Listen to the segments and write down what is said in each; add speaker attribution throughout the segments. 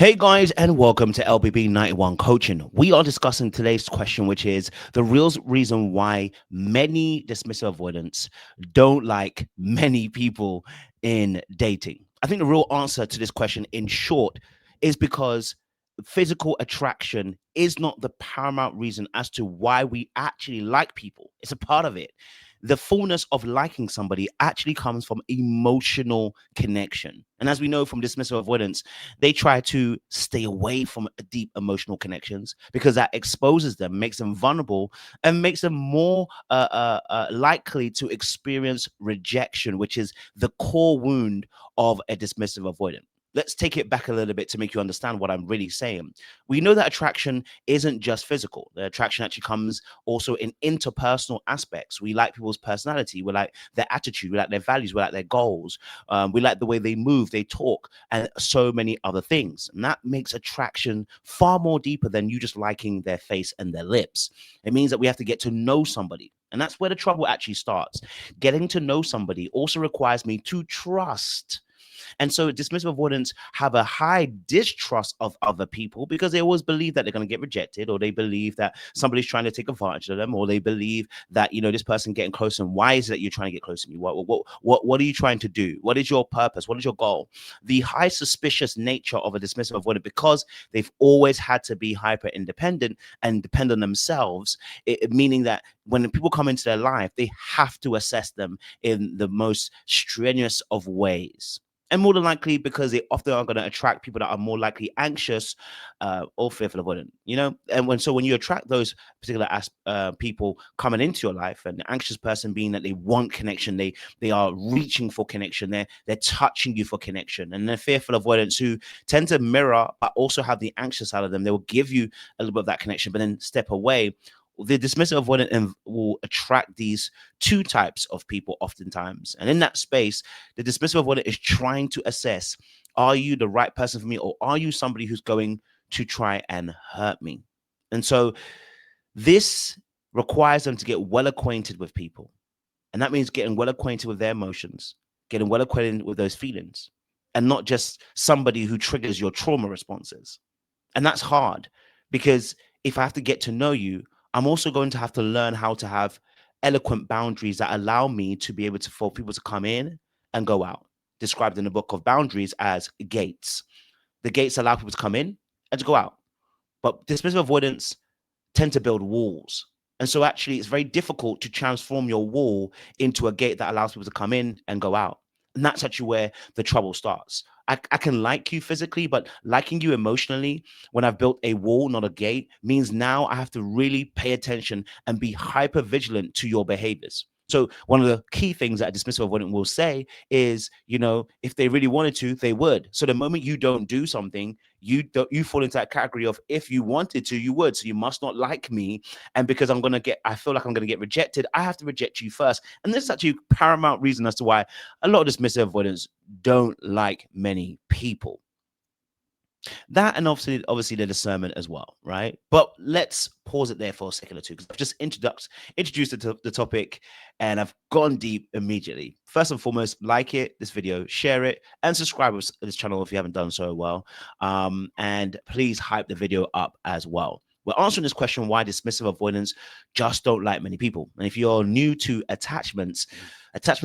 Speaker 1: Hey guys, and welcome to LBB 91 Coaching. We are discussing today's question, which is the real reason why many dismissive avoidants don't like many people in dating. I think the real answer to this question, in short, is because physical attraction is not the paramount reason as to why we actually like people. It's a part of it. The fullness of liking somebody actually comes from emotional connection. And as we know from dismissive avoidance, they try to stay away from deep emotional connections because that exposes them, makes them vulnerable, and makes them more likely to experience rejection, which is the core wound of a dismissive avoidant. Let's take it back a little bit to make you understand what I'm really saying. We know that attraction isn't just physical. The attraction actually comes also in interpersonal aspects. We like people's personality, we like their attitude, we like their values, we like their goals, we like the way they move, they talk, and so many other things. And that makes attraction far more deeper than you just liking their face and their lips. It means that we have to get to know somebody. And that's where the trouble actually starts. Getting to know somebody also requires me to trust. And so dismissive avoidants have a high distrust of other people because they always believe that they're going to get rejected, or they believe that somebody's trying to take advantage of them, or they believe that, this person getting close, and why is it that you're trying to get close to me? What are you trying to do? What is your purpose? What is your goal? The high suspicious nature of a dismissive avoidant, because they've always had to be hyper independent and depend on themselves, meaning that when people come into their life, they have to assess them in the most strenuous of ways. And more than likely, because they often are going to attract people that are more likely anxious or fearful avoidant, And when you attract those particular people coming into your life, an anxious person being that they want connection, they are reaching for connection, they're touching you for connection, and they're fearful avoidants who tend to mirror but also have the anxious side of them. They will give you a little bit of that connection, but then step away. The dismissive avoidant will attract these two types of people oftentimes. And in that space, the dismissive avoidant is trying to assess, are you the right person for me, or are you somebody who's going to try and hurt me? And so this requires them to get well acquainted with people. And that means getting well acquainted with their emotions, getting well acquainted with those feelings, and not just somebody who triggers your trauma responses. And that's hard because if I have to get to know you, I'm also going to have to learn how to have eloquent boundaries that allow me to be able to, for people to come in and go out, described in the book of boundaries as gates. The gates allow people to come in and to go out. But dismissive avoidance tend to build walls. And so actually it's very difficult to transform your wall into a gate that allows people to come in and go out. And that's actually where the trouble starts. I can like you physically, but liking you emotionally, when I've built a wall, not a gate, means now I have to really pay attention and be hyper vigilant to your behaviors. So one of the key things that a dismissive avoidant will say is, if they really wanted to, they would. So the moment you don't do something, you fall into that category of, if you wanted to, you would. So you must not like me. And because I feel like I'm going to get rejected, I have to reject you first. And this is actually a paramount reason as to why a lot of dismissive avoidants don't like many people. That, and obviously the discernment as well, right? But let's pause it there for a second or two, because I've just introduced the topic, and I've gone deep immediately. First and foremost, like this video, share it, and subscribe to this channel if you haven't done so well. And please hype the video up as well. We're answering this question, why dismissive avoidants just don't like many people. And if you're new to attachment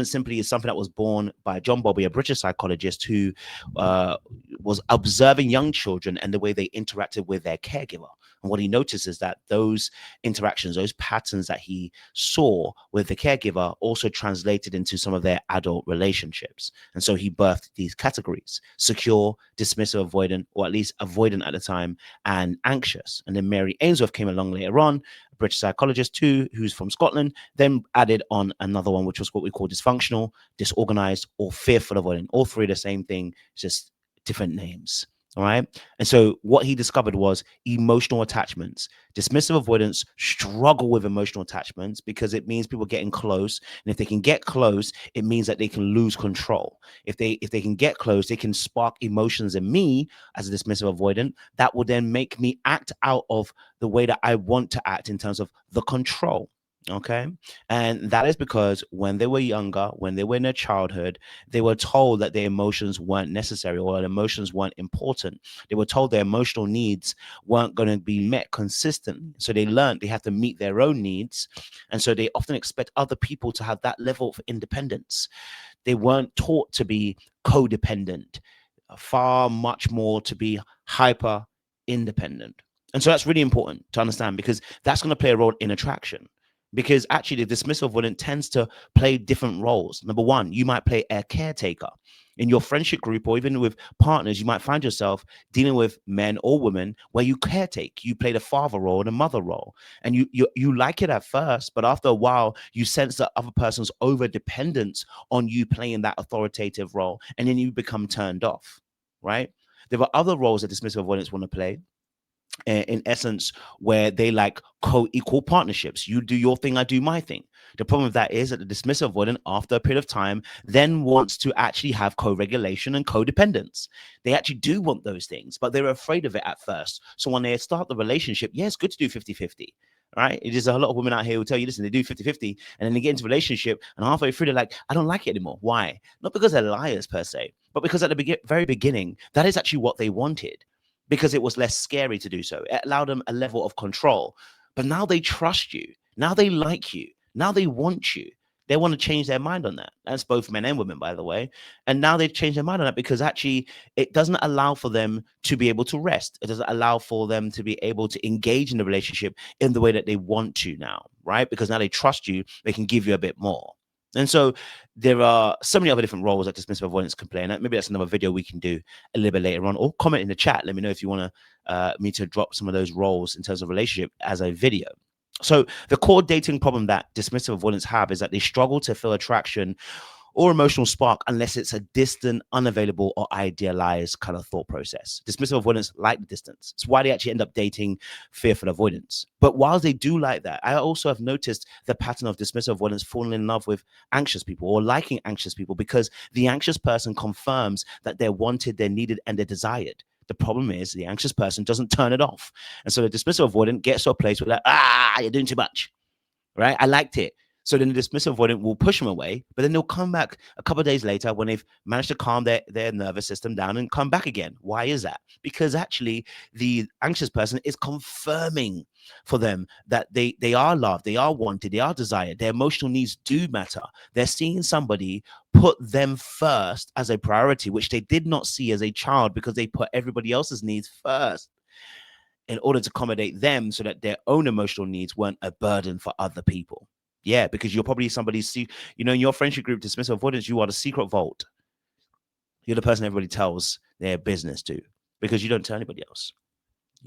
Speaker 1: simply is something that was born by John Bowlby, a British psychologist who was observing young children and the way they interacted with their caregiver. And what he noticed is that those interactions, those patterns that he saw with the caregiver also translated into some of their adult relationships. And so he birthed these categories: secure, dismissive, avoidant, or at least avoidant at the time, and anxious. And then Mary Ainsworth came along later on, a British psychologist too, who's from Scotland, then added on another one, which was what we call dysfunctional, disorganized, or fearful avoidant. All three the same thing, just different names. All right. And so what he discovered was emotional attachments. Dismissive avoidants struggle with emotional attachments because it means people getting close. And if they can get close, it means that they can lose control. If they can get close, they can spark emotions in me as a dismissive avoidant that will then make me act out of the way that I want to act in terms of the control. Okay. And that is because when they were younger, when they were in their childhood, they were told that their emotions weren't necessary or their emotions weren't important. They were told their emotional needs weren't going to be met consistently. So they learned they have to meet their own needs. And so they often expect other people to have that level of independence. They weren't taught to be codependent, far much more to be hyper independent. And so that's really important to understand because that's going to play a role in attraction. Because actually, the dismissive avoidant tends to play different roles. Number one, you might play a caretaker. In your friendship group or even with partners, you might find yourself dealing with men or women where you caretake. You play the father role and the mother role. And you like it at first, but after a while, you sense that other person's over dependence on you playing that authoritative role, and then you become turned off, right? There are other roles that dismissive avoidance want to play, in essence, where they like co-equal partnerships. You do your thing, I do my thing. The problem with that is that the dismissive avoidant, after a period of time, then wants to actually have co-regulation and codependence. They actually do want those things, but they're afraid of it at first. So when they start the relationship, yeah, it's good to do 50-50. Right? It is a lot of women out here who tell you, listen, they do 50-50, and then they get into a relationship, and halfway through, they're like, I don't like it anymore. Why? Not because they're liars per se, but because at the very beginning, that is actually what they wanted, because it was less scary to do so. It allowed them a level of control. But now they trust you. Now they like you. Now they want you. They want to change their mind on that. That's both men and women, by the way. And now they've changed their mind on that because actually it doesn't allow for them to be able to rest. It doesn't allow for them to be able to engage in the relationship in the way that they want to now, right? Because now they trust you, they can give you a bit more. And so there are so many other different roles that dismissive avoidance can play. And maybe that's another video we can do a little bit later on, or comment in the chat. Let me know if you want to me to drop some of those roles in terms of relationship as a video. So the core dating problem that dismissive avoidance have is that they struggle to feel attraction or emotional spark unless it's a distant, unavailable, or idealized kind of thought process. Dismissive avoidance like the distance. It's why they actually end up dating fearful avoidance. But while they do like that, I also have noticed the pattern of dismissive avoidance falling in love with anxious people or liking anxious people because the anxious person confirms that they're wanted, they're needed, and they're desired. The problem is the anxious person doesn't turn it off. And so the dismissive avoidant gets to a place where like, you're doing too much, right? I liked it. So then the dismissive avoidant will push them away, but then they'll come back a couple of days later when they've managed to calm their nervous system down and come back again. Why is that? Because actually the anxious person is confirming for them that they are loved, they are wanted, they are desired, their emotional needs do matter. They're seeing somebody put them first as a priority, which they did not see as a child because they put everybody else's needs first in order to accommodate them so that their own emotional needs weren't a burden for other people. Yeah, because you're probably somebody's, in your friendship group, dismissive avoidance, you are the secret vault. You're the person everybody tells their business to because you don't tell anybody else.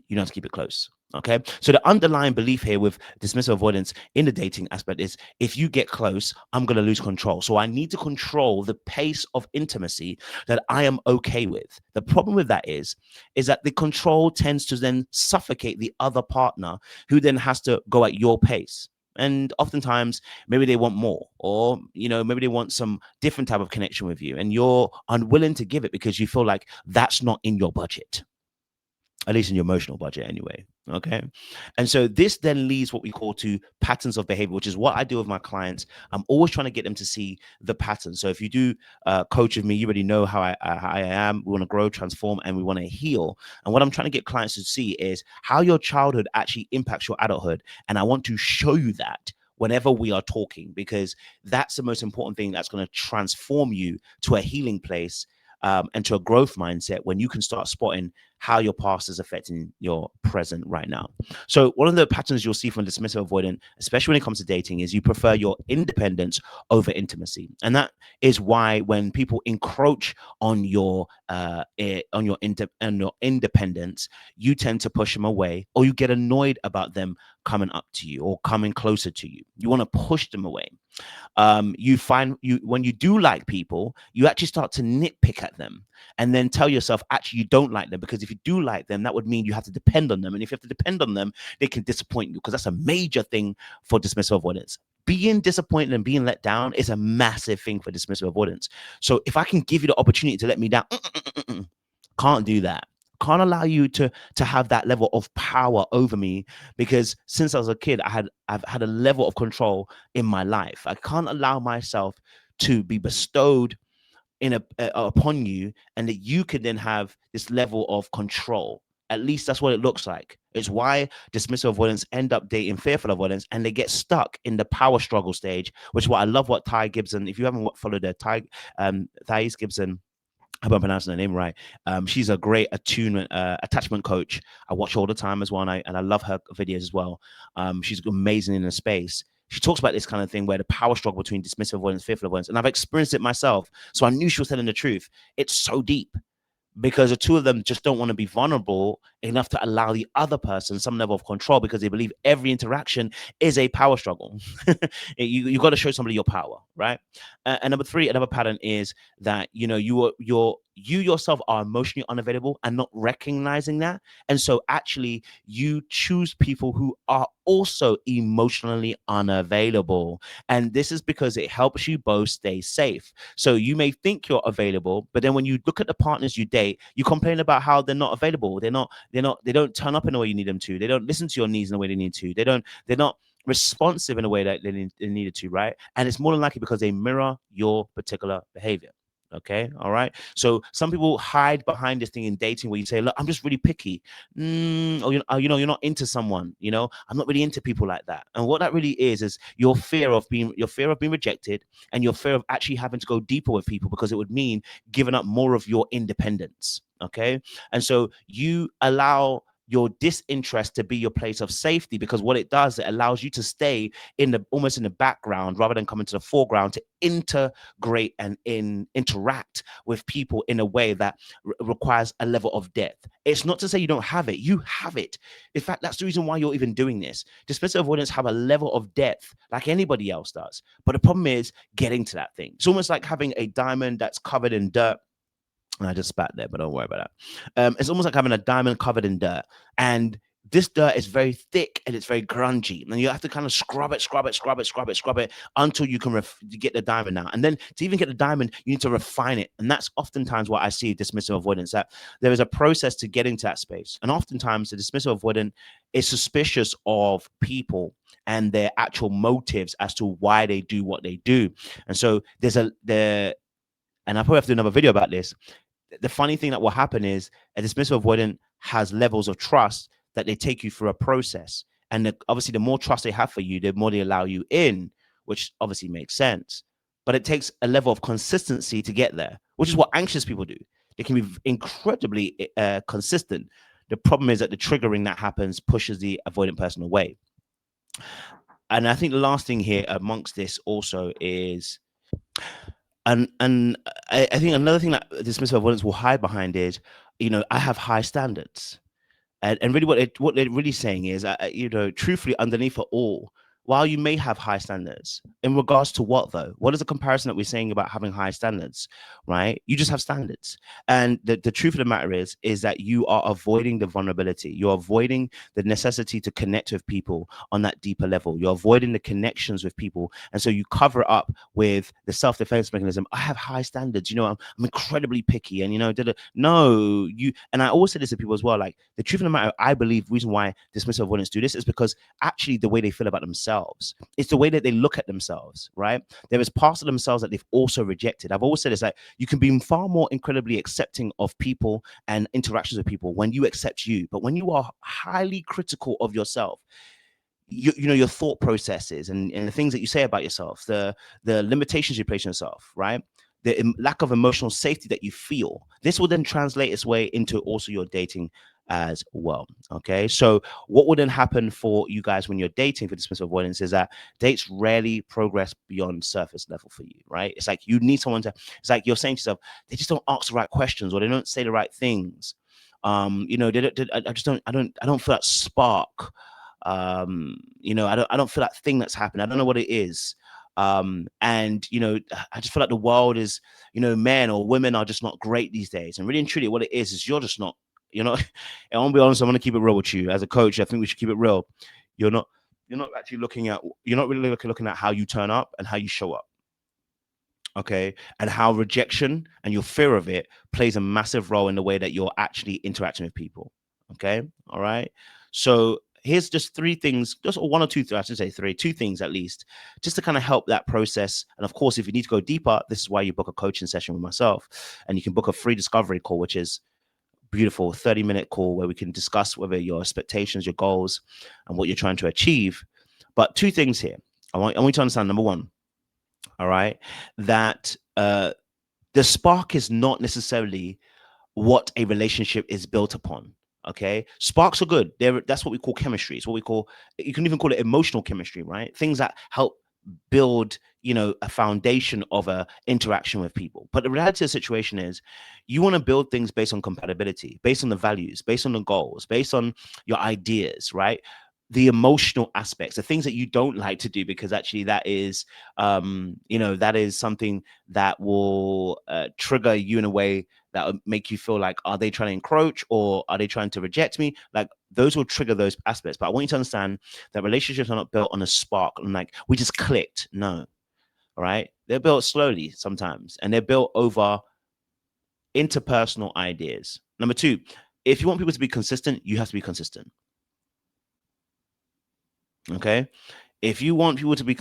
Speaker 1: You don't have to keep it close. Okay. So the underlying belief here with dismissive avoidance in the dating aspect is if you get close, I'm going to lose control. So I need to control the pace of intimacy that I am okay with. The problem with that is that the control tends to then suffocate the other partner who then has to go at your pace. And oftentimes, maybe they want more, or maybe they want some different type of connection with you, and you're unwilling to give it because you feel like that's not in your budget, at least in your emotional budget anyway. Okay. And so this then leads what we call to patterns of behavior, which is what I do with my clients. I'm always trying to get them to see the pattern. So if you do coach with me, you already know how I am. We want to grow, transform, and we want to heal. And what I'm trying to get clients to see is how your childhood actually impacts your adulthood. And I want to show you that whenever we are talking, because that's the most important thing that's going to transform you to a healing place, and to a growth mindset when you can start spotting how your past is affecting your present right now. So one of the patterns you'll see from dismissive avoidant, especially when it comes to dating, is you prefer your independence over intimacy. And that is why when people encroach on your independence, you tend to push them away, or you get annoyed about them coming up to you or coming closer to you. You want to push them away. You find when you do like people, you actually start to nitpick at them and then tell yourself actually you don't like them, because if you do like them, that would mean you have to depend on them, and if you have to depend on them, they can disappoint you, because that's a major thing for dismissive avoidance. Being disappointed and being let down is a massive thing for dismissive avoidance. So if I can give you the opportunity to let me down, can't do that. Can't allow you to have that level of power over me, because since I was a kid, I've had a level of control in my life. I can't allow myself to be bestowed upon you, and that you can then have this level of control. At least that's what it looks like. It's why dismissive avoidance end up dating fearful avoidance, and they get stuck in the power struggle stage, which is what I love. What Ty Gibson, if you haven't followed her, Thais Gibson, I hope I'm pronouncing her name right. She's a great attachment coach. I watch all the time as well, and I love her videos as well. She's amazing in the space. She talks about this kind of thing where the power struggle between dismissive avoidance, fearful avoidance, and I've experienced it myself. So I knew she was telling the truth. It's so deep, because the two of them just don't want to be vulnerable enough to allow the other person some level of control, because they believe every interaction is a power struggle. You got to show somebody your power, right? And number three, another pattern is that you yourself are emotionally unavailable and not recognizing that, and so actually you choose people who are also emotionally unavailable, and this is because it helps you both stay safe. So you may think you're available, but then when you look at the partners you date, you complain about how they're not available. They don't turn up in the way you need them to. They don't listen to your needs in the way they need to. They're not responsive in a way that they needed to, right? And it's more than likely because they mirror your particular behavior. Okay, all right. So some people hide behind this thing in dating where you say, "Look, I'm just really picky," or you're not into someone. I'm not really into people like that. And what that really is your fear of being rejected, and your fear of actually having to go deeper with people, because it would mean giving up more of your independence. Okay, and so you allow your disinterest to be your place of safety, because what it does, it allows you to stay almost in the background rather than coming to the foreground to integrate and interact with people in a way that requires a level of depth. It's not to say you don't have it. You have it. In fact, that's the reason why you're even doing this. Dismissive avoidance have a level of depth like anybody else does, but the problem is getting to that thing. It's almost like having a diamond that's covered in dirt. I just spat there, but don't worry about that. It's almost like having a diamond covered in dirt, and this dirt is very thick and it's very grungy, and you have to kind of scrub it until you can get the diamond out. And then to even get the diamond, you need to refine it, and that's oftentimes what I see dismissive avoidance. That there is a process to getting to that space, and oftentimes the dismissive avoidant is suspicious of people and their actual motives as to why they do what they do, and so and I probably have to do another video about this. The funny thing that will happen is a dismissive avoidant has levels of trust that they take you through a process. And obviously, the more trust they have for you, the more they allow you in, which obviously makes sense. But it takes a level of consistency to get there, which is what anxious people do. They can be incredibly consistent. The problem is that the triggering that happens pushes the avoidant person away. And I think the last thing here amongst this also is, and I think another thing that dismissive avoidance will hide behind is, I have high standards. And really what they're really saying is, truthfully, underneath it all, while you may have high standards, in regards to what though? What is the comparison that we're saying about having high standards, right? You just have standards. And the truth of the matter is that you are avoiding the vulnerability. You're avoiding the necessity to connect with people on that deeper level. You're avoiding the connections with people. And so you cover it up with the self-defense mechanism. I have high standards, I'm incredibly picky, and no, and I always say this to people as well, like, the truth of the matter, I believe the reason why dismissive avoidants do this is because actually the way they feel about themselves, it's the way that they look at themselves, right? There is parts of themselves that they've also rejected. I've always said it's like, you can be far more incredibly accepting of people and interactions with people when you accept you, but when you are highly critical of yourself, your thought processes and the things that you say about yourself, the limitations you place on yourself, right? The lack of emotional safety that you feel, this will then translate its way into also your dating as well. Okay, so what would then happen for you guys when you're dating for dismissive avoidance is that dates rarely progress beyond surface level for you, right? It's like you need someone to, it's like you're saying to yourself, they just don't ask the right questions, or they don't say the right things. I don't feel that spark. I don't feel that thing that's happening. I don't know what it is. And I just feel like the world is, men or women are just not great these days. And really and truly, what it is you're just not, I want to be honest, I'm going to keep it real with you. As a coach, I think we should keep it real. You're not actually looking at, you're not really looking at how you turn up and how you show up. okay, and how rejection and your fear of it plays a massive role in the way that you're actually interacting with people. Okay, all right. So here's just three things, just one or two, I should say three, two things at least, just to kind of help that process. And of course, if you need to go deeper, this is why you book a coaching session with myself, and you can book a free discovery call, which is beautiful 30-minute call where we can discuss whether your expectations, your goals, and what you're trying to achieve. But two things here. I want you to understand. Number one, all right, that the spark is not necessarily what a relationship is built upon. Okay, sparks are good. That's what we call chemistry. It's what we call, you can even call it emotional chemistry, right? Things that help build, a foundation of a interaction with people. But the reality of the situation is, you want to build things based on compatibility, based on the values, based on the goals, based on your ideas, right? The emotional aspects, the things that you don't like to do, because actually that is that is something that will trigger you in a way that would make you feel like, are they trying to encroach, or are they trying to reject me? Like, those will trigger those aspects. But I want you to understand that relationships are not built on a spark and like we just clicked. No. All right, they're built slowly sometimes, and they're built over interpersonal ideas. Number two, if you want people to be consistent, you have to be consistent. Okay, if you want people to be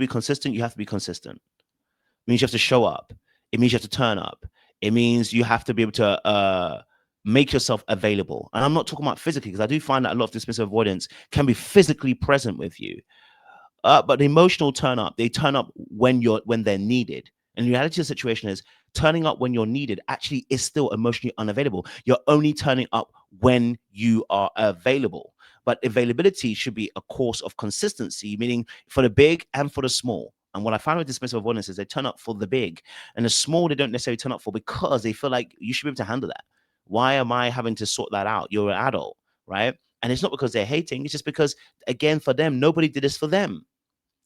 Speaker 1: consistent, you have to be consistent. It means you have to show up. It means you have to turn up. It means you have to be able to make yourself available. And I'm not talking about physically, because I do find that a lot of dismissive avoidance can be physically present with you. But the emotional turn up, they turn up when they're needed. And the reality of the situation is, turning up when you're needed actually is still emotionally unavailable. You're only turning up when you are available. But availability should be a course of consistency, meaning for the big and for the small. And what I find with dismissive avoidance is they turn up for the big, and the small they don't necessarily turn up for, because they feel like you should be able to handle that. Why am I having to sort that out? You're an adult, right? And it's not because they're hating. It's just because, again, for them, nobody did this for them.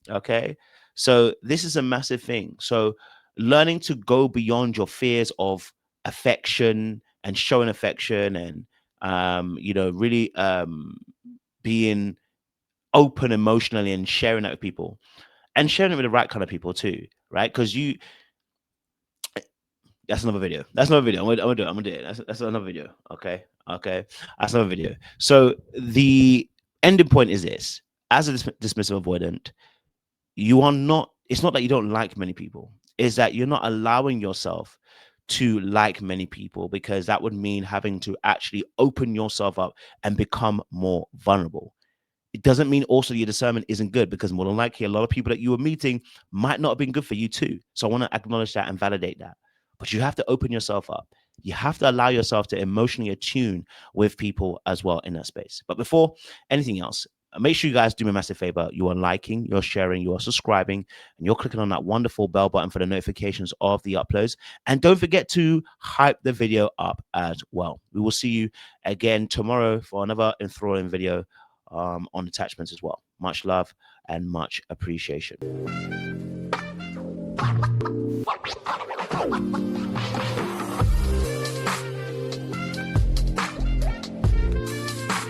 Speaker 1: Okay. So this is a massive thing. So learning to go beyond your fears of affection and showing affection, and really being open emotionally and sharing that with people, and sharing it with the right kind of people too, right? Because that's another video. That's another video. I'm gonna do it. That's another video. Okay. Okay. That's another video. So the ending point is this: as a dismissive avoidant, you are not, it's not that you don't like many people, is that you're not allowing yourself to like many people, because that would mean having to actually open yourself up and become more vulnerable. It doesn't mean also your discernment isn't good, because more than likely a lot of people that you were meeting might not have been good for you too. So I want to acknowledge that and validate that. But you have to open yourself up. You have to allow yourself to emotionally attune with people as well in that space. But before anything else, make sure you guys do me a massive favor. You are liking, you're sharing, you are subscribing, and you're clicking on that wonderful bell button for the notifications of the uploads. And don't forget to hype the video up as well. We will see you again tomorrow for another enthralling video on attachments as well. Much love and much appreciation.